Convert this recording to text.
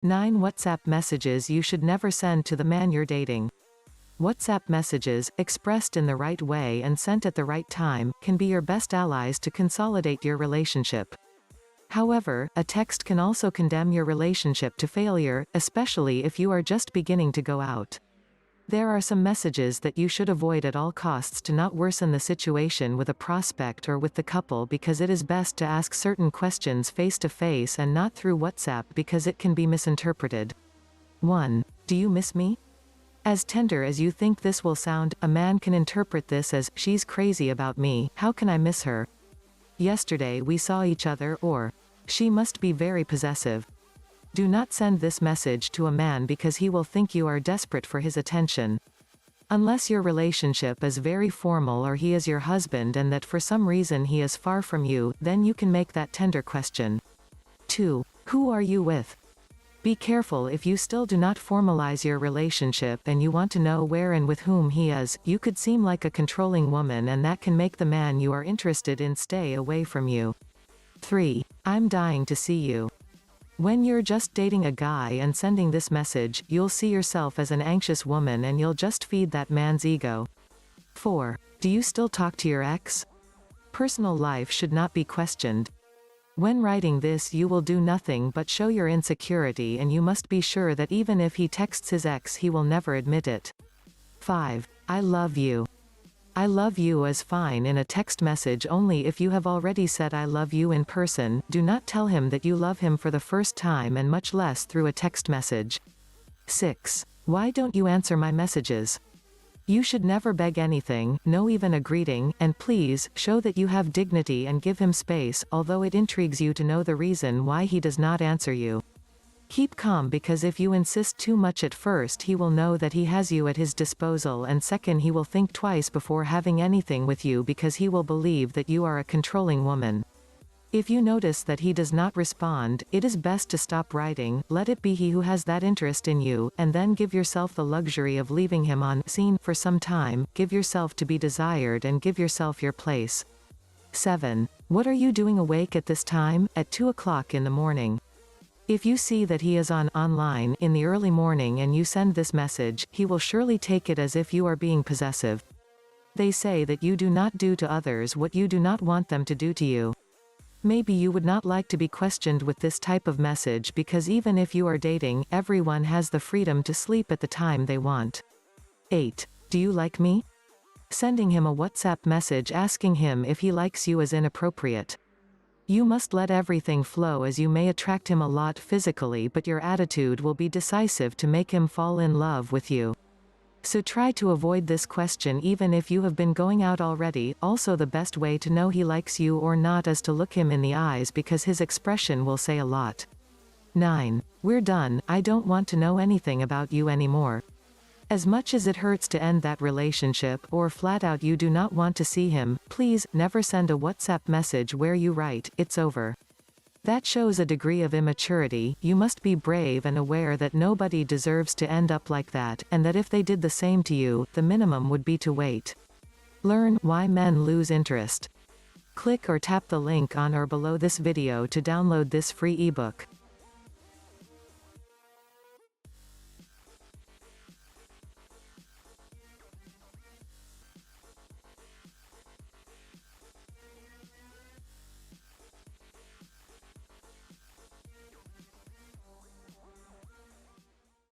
9 WhatsApp messages you should never send to the man you're dating. WhatsApp messages, expressed in the right way and sent at the right time, can be your best allies to consolidate your relationship. However, a text can also condemn your relationship to failure, especially if you are just beginning to go out. There are some messages that you should avoid at all costs to not worsen the situation with a prospect or with the couple, because it is best to ask certain questions face to face and not through WhatsApp because it can be misinterpreted. 1. Do you miss me? As tender as you think this will sound, a man can interpret this as, she's crazy about me, how can I miss her? Yesterday we saw each other, or, she must be very possessive. Do not send this message to a man because he will think you are desperate for his attention. Unless your relationship is very formal or he is your husband and that for some reason he is far from you, then you can make that tender question. 2. Who are you with? Be careful if you still do not formalize your relationship and you want to know where and with whom he is. You could seem like a controlling woman and that can make the man you are interested in stay away from you. 3. I'm dying to see you. When you're just dating a guy and sending this message, you'll see yourself as an anxious woman and you'll just feed that man's ego. 4. Do you still talk to your ex? Personal life should not be questioned. When writing this you will do nothing but show your insecurity, and you must be sure that even if he texts his ex he will never admit it. 5. I love you. I love you is fine in a text message only if you have already said I love you in person. Do not tell him that you love him for the first time, and much less through a text message. 6. Why don't you answer my messages? You should never beg anything, no even a greeting, and please, show that you have dignity and give him space, although it intrigues you to know the reason why he does not answer you. Keep calm, because if you insist too much at first he will know that he has you at his disposal, and second he will think twice before having anything with you because he will believe that you are a controlling woman. If you notice that he does not respond, it is best to stop writing, let it be he who has that interest in you, and then give yourself the luxury of leaving him on scene for some time. Give yourself to be desired and give yourself your place. 7. What are you doing awake at this time, at 2 o'clock in the morning? If you see that he is online in the early morning and you send this message, he will surely take it as if you are being possessive. They say that you do not do to others what you do not want them to do to you. Maybe you would not like to be questioned with this type of message, because even if you are dating, everyone has the freedom to sleep at the time they want. 8. Do you like me? Sending him a WhatsApp message asking him if he likes you is inappropriate. You must let everything flow, as you may attract him a lot physically, but your attitude will be decisive to make him fall in love with you. So try to avoid this question even if you have been going out already. Also, the best way to know he likes you or not is to look him in the eyes, because his expression will say a lot. 9. We're done, I don't want to know anything about you anymore. As much as it hurts to end that relationship, or flat out you do not want to see him, please, never send a WhatsApp message where you write, "It's over." That shows a degree of immaturity. You must be brave and aware that nobody deserves to end up like that, and that if they did the same to you, the minimum would be to wait. Learn why men lose interest. Click or tap the link on or below this video to download this free ebook.